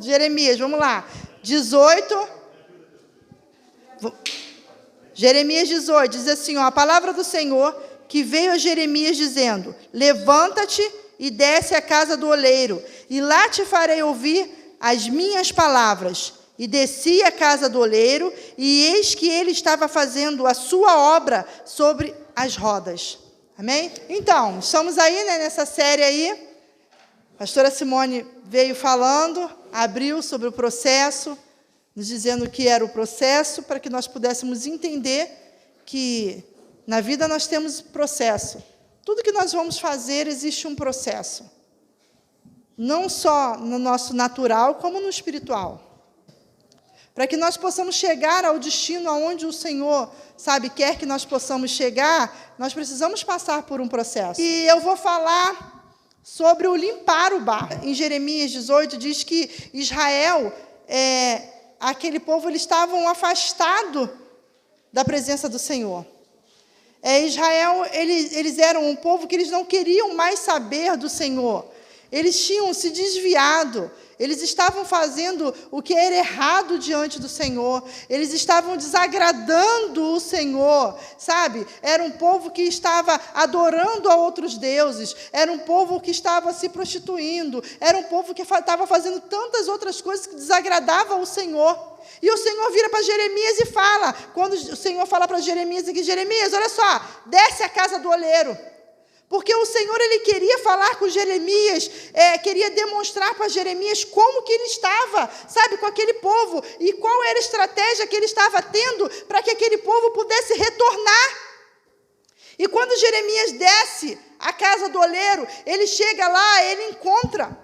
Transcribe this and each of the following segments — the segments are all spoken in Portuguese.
Jeremias, vamos lá. 18. Jeremias 18, diz assim, ó, a palavra do Senhor que veio a Jeremias dizendo, levanta-te e desce à casa do oleiro, e lá te farei ouvir as minhas palavras. E desci à casa do oleiro, e eis que ele estava fazendo a sua obra sobre as rodas. Amém? Então, estamos aí, né, nessa série aí. A pastora Simone veio falando, abriu sobre o processo, nos dizendo o que era o processo, para que nós pudéssemos entender que na vida nós temos processo. Tudo que nós vamos fazer, existe um processo. Não só no nosso natural, como no espiritual. Para que nós possamos chegar ao destino aonde o Senhor, quer que nós possamos chegar, nós precisamos passar por um processo. E eu vou falar sobre o limpar o barro. Em Jeremias 18, diz que Israel, aquele povo, eles estavam afastados da presença do Senhor. Israel, eles eram um povo que eles não queriam mais saber do Senhor. Eles tinham se desviado. Eles estavam fazendo o que era errado diante do Senhor. Eles estavam desagradando o Senhor, Era um povo que estava adorando a outros deuses. Era um povo que estava se prostituindo. Era um povo que estava fazendo tantas outras coisas que desagradavam o Senhor. E o Senhor vira para Jeremias e fala, quando o Senhor fala para Jeremias aqui, Jeremias, olha só, desce à casa do oleiro. Porque o Senhor, ele queria falar com Jeremias, queria demonstrar para Jeremias como que ele estava, com aquele povo, e qual era a estratégia que ele estava tendo para que aquele povo pudesse retornar. E quando Jeremias desce à casa do oleiro, ele chega lá, ele encontra,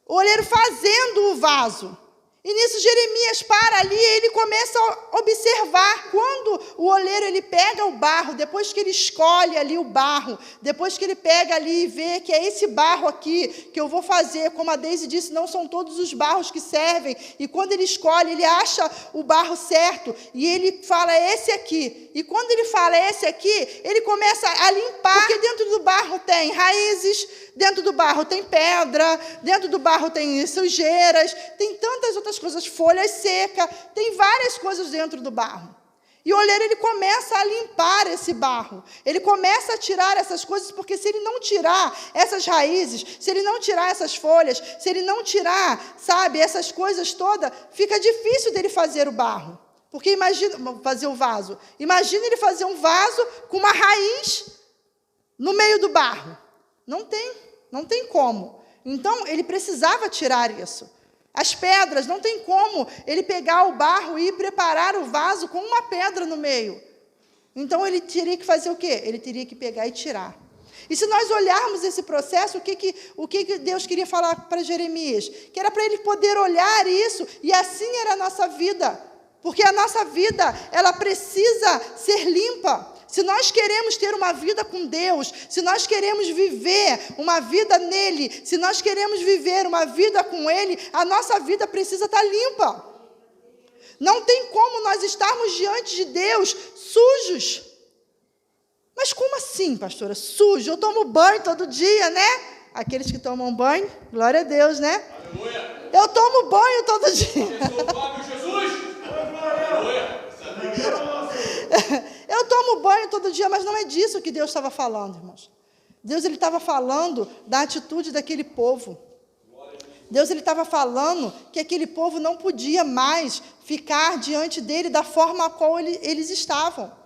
o oleiro fazendo o vaso. E nisso Jeremias para ali e ele começa a observar. Quando o oleiro ele pega o barro, depois que ele escolhe ali o barro, depois que ele pega ali e vê que é esse barro aqui que eu vou fazer, como a Deise disse, não são todos os barros que servem. E quando ele escolhe, ele acha o barro certo e ele fala, é esse aqui. E quando ele fala, é esse aqui, ele começa a limpar, porque dentro do barro tem raízes, dentro do barro tem pedra, dentro do barro tem sujeiras, tem tantas outras coisas, folhas secas, tem várias coisas dentro do barro. E o oleiro, ele começa a limpar esse barro, ele começa a tirar essas coisas, porque se ele não tirar essas raízes, se ele não tirar essas folhas, se ele não tirar, essas coisas todas, fica difícil dele fazer o barro. Porque imagina, fazer o vaso, imagina ele fazer um vaso com uma raiz no meio do barro. Não tem como. Então, ele precisava tirar isso. As pedras, não tem como ele pegar o barro e preparar o vaso com uma pedra no meio. Então, ele teria que fazer o quê? Ele teria que pegar e tirar. E se nós olharmos esse processo, o que Deus queria falar para Jeremias? Que era para ele poder olhar isso, e assim era a nossa vida. Porque a nossa vida, ela precisa ser limpa. Se nós queremos ter uma vida com Deus, se nós queremos viver uma vida nele, se nós queremos viver uma vida com ele, a nossa vida precisa estar limpa. Não tem como nós estarmos diante de Deus sujos. Mas como assim, pastora? Sujo? Eu tomo banho todo dia, né? Aqueles que tomam banho, glória a Deus, né? Aleluia. Eu tomo banho todo dia. Eu tomo banho todo dia, mas não é disso que Deus estava falando, irmãos. Deus, ele estava falando da atitude daquele povo. Deus, ele estava falando que aquele povo não podia mais ficar diante dele da forma a qual eles estavam.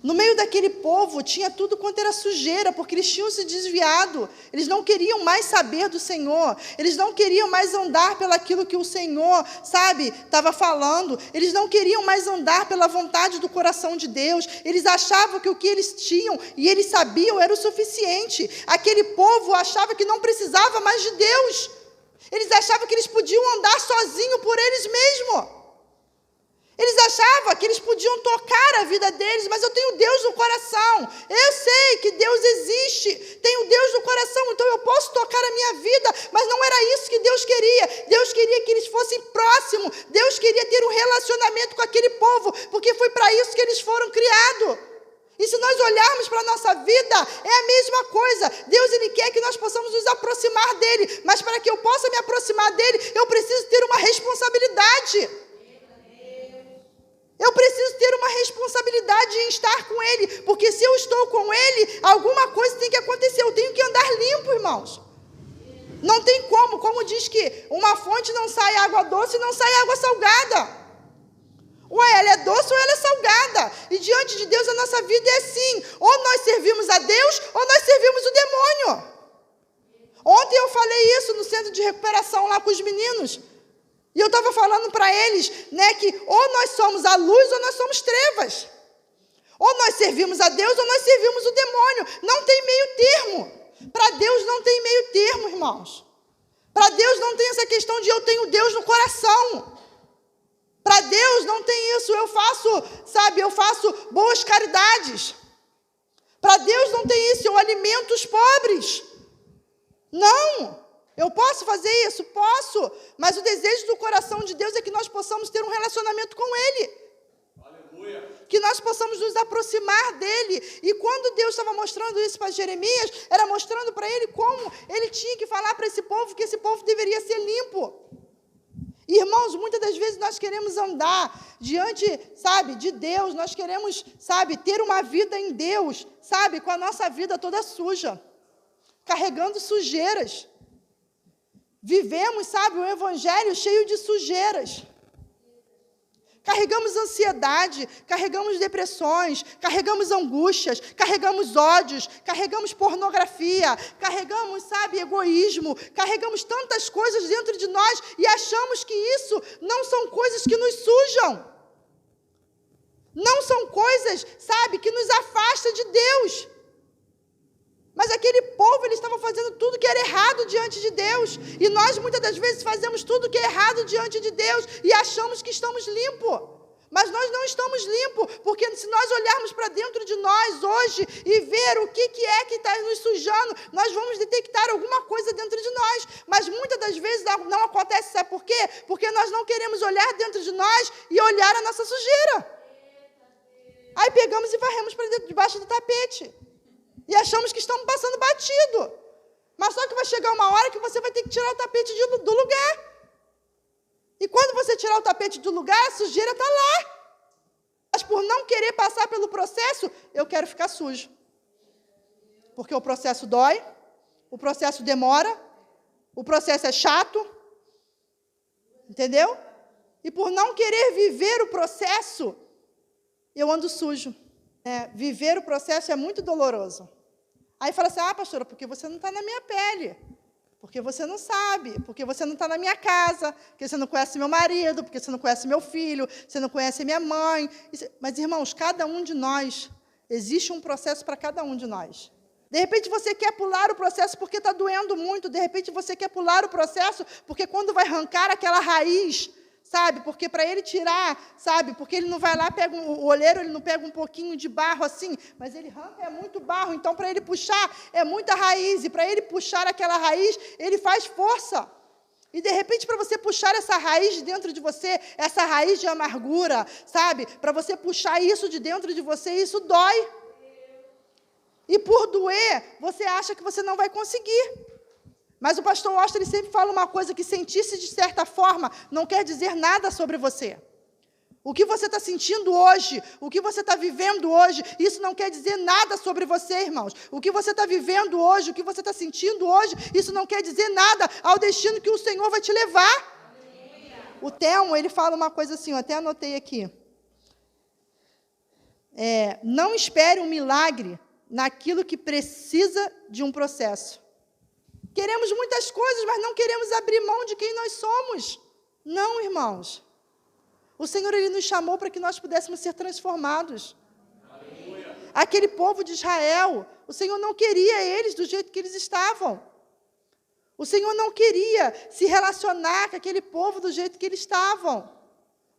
No meio daquele povo tinha tudo quanto era sujeira, porque eles tinham se desviado. Eles não queriam mais saber do Senhor. Eles não queriam mais andar pelaquilo que o Senhor, estava falando. Eles não queriam mais andar pela vontade do coração de Deus. Eles achavam que o que eles tinham e eles sabiam era o suficiente. Aquele povo achava que não precisava mais de Deus. Eles achavam que eles podiam andar sozinhos por eles mesmos. Eles achavam que eles podiam tocar a vida deles, mas eu tenho Deus no coração. Eu sei que Deus existe, tenho Deus no coração, então eu posso tocar a minha vida, mas não era isso que Deus queria. Deus queria que eles fossem próximos, Deus queria ter um relacionamento com aquele povo, porque foi para isso que eles foram criados. E se nós olharmos para a nossa vida, é a mesma coisa. Deus, Ele quer que nós possamos nos aproximar dEle, mas para que eu possa me aproximar dEle, eu preciso ter uma responsabilidade. Eu preciso ter uma responsabilidade em estar com Ele, porque se eu estou com Ele, alguma coisa tem que acontecer, eu tenho que andar limpo, irmãos. Não tem como diz que uma fonte não sai água doce e não sai água salgada. Ou ela é doce ou ela é salgada. E diante de Deus a nossa vida é assim. Ou nós servimos a Deus ou nós servimos o demônio. Ontem eu falei isso no centro de recuperação lá com os meninos. E eu estava falando para eles, né, que ou nós somos a luz ou nós somos trevas. Ou nós servimos a Deus ou nós servimos o demônio. Não tem meio termo. Para Deus não tem meio termo, irmãos. Para Deus não tem essa questão de eu tenho Deus no coração. Para Deus não tem isso, eu faço boas caridades. Para Deus não tem isso, eu alimento os pobres. Não, eu posso fazer isso? Posso, mas o desejo do coração de Deus é que nós possamos ter um relacionamento com Ele. Que nós possamos nos aproximar dEle. E quando Deus estava mostrando isso para Jeremias, era mostrando para ele como ele tinha que falar para esse povo, que esse povo deveria ser limpo. Irmãos, muitas das vezes nós queremos andar diante, de Deus, nós queremos, ter uma vida em Deus, com a nossa vida toda suja, carregando sujeiras. Vivemos, o evangelho cheio de sujeiras. Carregamos ansiedade, carregamos depressões, carregamos angústias, carregamos ódios, carregamos pornografia, carregamos, egoísmo, carregamos tantas coisas dentro de nós e achamos que isso não são coisas que nos sujam. Não são coisas, que nos afastam de Deus. Mas aquele povo, eles estavam fazendo tudo que era errado diante de Deus. E nós, muitas das vezes, fazemos tudo que é errado diante de Deus e achamos que estamos limpos. Mas nós não estamos limpos, porque se nós olharmos para dentro de nós hoje e ver o que é que está nos sujando, nós vamos detectar alguma coisa dentro de nós. Mas muitas das vezes não acontece, sabe por quê? Porque nós não queremos olhar dentro de nós e olhar a nossa sujeira. Aí pegamos e varremos para debaixo do tapete. E achamos que estamos passando batido. Mas só que vai chegar uma hora que você vai ter que tirar o tapete do lugar. E quando você tirar o tapete do lugar, a sujeira está lá. Mas por não querer passar pelo processo, eu quero ficar sujo. Porque o processo dói, o processo demora, o processo é chato. Entendeu? E por não querer viver o processo, eu ando sujo. Viver o processo é muito doloroso. Aí fala assim, pastora, porque você não está na minha pele, porque você não sabe, porque você não está na minha casa, porque você não conhece meu marido, porque você não conhece meu filho, você não conhece minha mãe. Mas, irmãos, cada um de nós, existe um processo para cada um de nós. De repente você quer pular o processo porque está doendo muito, de repente você quer pular o processo porque quando vai arrancar aquela raiz, porque para ele tirar, porque ele não vai lá, pega o oleiro, ele não pega um pouquinho de barro assim, mas ele arranca, é muito barro, então para ele puxar é muita raiz, e para ele puxar aquela raiz, ele faz força. E de repente para você puxar essa raiz de dentro de você, essa raiz de amargura, para você puxar isso de dentro de você, isso dói. E por doer, você acha que você não vai conseguir. Mas o pastor Austin, ele sempre fala uma coisa, que sentir-se de certa forma não quer dizer nada sobre você. O que você está sentindo hoje, o que você está vivendo hoje, isso não quer dizer nada sobre você, irmãos. O que você está vivendo hoje, o que você está sentindo hoje, isso não quer dizer nada ao destino que o Senhor vai te levar. O Telmo, ele fala uma coisa assim, eu até anotei aqui. Não espere um milagre naquilo que precisa de um processo. Queremos muitas coisas, mas não queremos abrir mão de quem nós somos. Não, irmãos. O Senhor, Ele nos chamou para que nós pudéssemos ser transformados. Aleluia. Aquele povo de Israel, o Senhor não queria eles do jeito que eles estavam. O Senhor não queria se relacionar com aquele povo do jeito que eles estavam.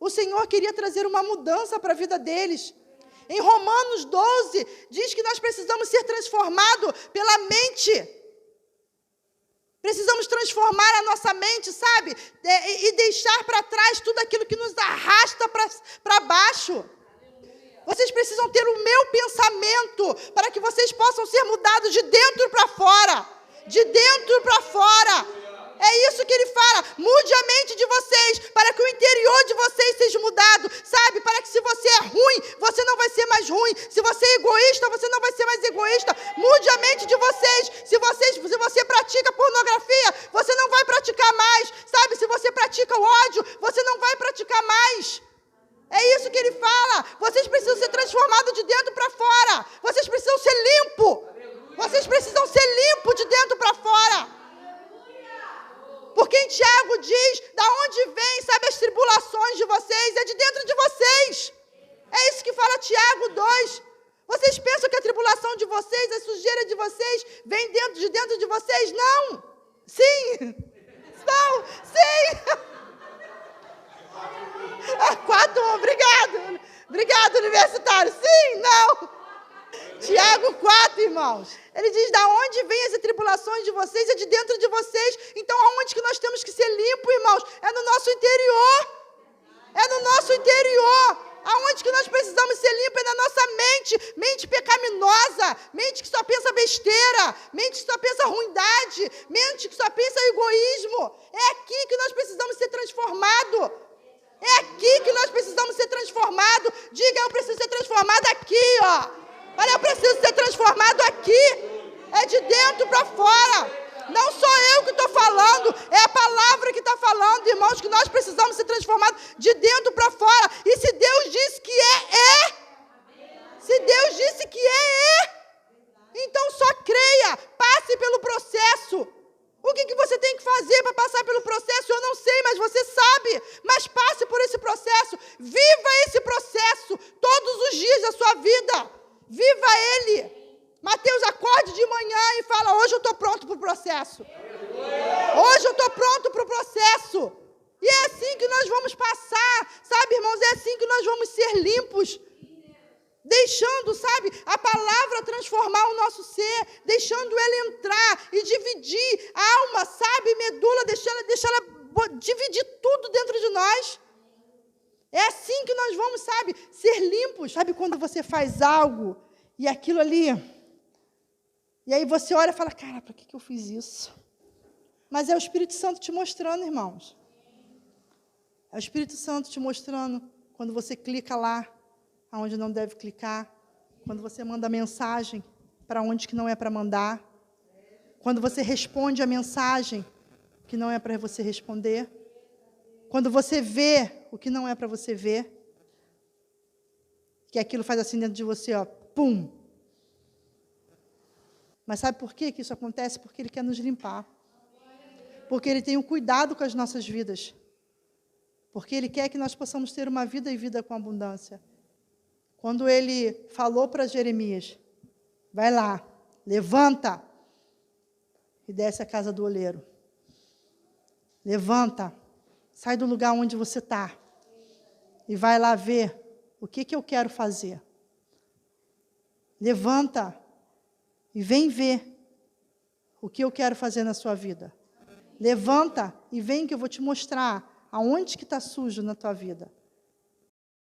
O Senhor queria trazer uma mudança para a vida deles. Em Romanos 12, diz que nós precisamos ser transformados pela mente. Precisamos transformar a nossa mente, e deixar para trás tudo aquilo que nos arrasta para baixo. Vocês precisam ter o meu pensamento para que vocês possam ser mudados de dentro para fora. De dentro para fora. É isso que ele fala. Mude a mente de vocês para que o interior de vocês seja mudado. Sabe? Para que se você é ruim, você não vai ser mais ruim. Se você é egoísta, você não vai ser mais egoísta. Mude a mente de vocês. Se você pratica pornografia, você não vai praticar mais. Sabe? Se você pratica o ódio, você não vai praticar mais. É isso que ele fala. Vocês precisam ser transformados de dentro para fora. Vocês precisam ser limpos. Vocês precisam ser limpos de dentro para fora. Porque em Tiago diz, da onde vem, sabe, as tribulações de vocês, é de dentro de vocês. É isso que fala Tiago 2. Vocês pensam que a tribulação de vocês, a sujeira de vocês, vem de dentro de vocês? Não. Sim. Não. Sim. 4-1, obrigado. Obrigado, universitário. Sim, não. Tiago 4, irmãos. Ele diz, da onde vêm as tribulações de vocês? É de dentro de vocês. Então, aonde que nós temos que ser limpos, irmãos? É no nosso interior. É no nosso interior. Aonde que nós precisamos ser limpos? É na nossa mente. Mente pecaminosa. Mente que só pensa besteira. Mente que só pensa ruindade. Mente que só pensa egoísmo. É aqui que nós precisamos ser transformados. É aqui que nós precisamos ser transformados. Diga, eu preciso ser transformado aqui, ó. Olha, eu preciso ser transformado aqui. É de dentro para fora. Não sou eu que estou falando. É a palavra que está falando, irmãos, que nós precisamos ser transformados de dentro para fora. E se Deus disse que é. Se Deus disse que é. Então só creia. Passe pelo processo. O que você tem que fazer para passar pelo processo? Eu não sei, mas você sabe. Mas passe por esse processo. Viva esse processo todos os dias da sua vida. Viva ele. Mateus, acorde de manhã e fala, hoje eu estou pronto para o processo. Hoje eu estou pronto para o processo. E é assim que nós vamos passar. Sabe, irmãos, é assim que nós vamos ser limpos. Deixando, sabe, a palavra transformar o nosso ser, deixando ela entrar e dividir a alma, sabe, medula, deixar ela dividir tudo dentro de nós. É assim que nós vamos, sabe, ser limpos. Sabe quando você faz algo e aquilo ali, e aí você olha e fala, cara, para que eu fiz isso? Mas é o Espírito Santo te mostrando, irmãos. É o Espírito Santo te mostrando quando você clica lá, aonde não deve clicar, quando você manda mensagem para onde que não é para mandar, quando você responde a mensagem que não é para você responder, quando você vê o que não é para você ver, que aquilo faz assim dentro de você, ó, pum. Mas sabe por que isso acontece? Porque Ele quer nos limpar. Porque Ele tem um cuidado com as nossas vidas. Porque Ele quer que nós possamos ter uma vida e vida com abundância. Quando Ele falou para Jeremias, vai lá, levanta e desce a casa do oleiro. Levanta, sai do lugar onde você está e vai lá ver o que eu quero fazer. Levanta e vem ver o que eu quero fazer na sua vida. Levanta e vem que eu vou te mostrar aonde que está sujo na tua vida.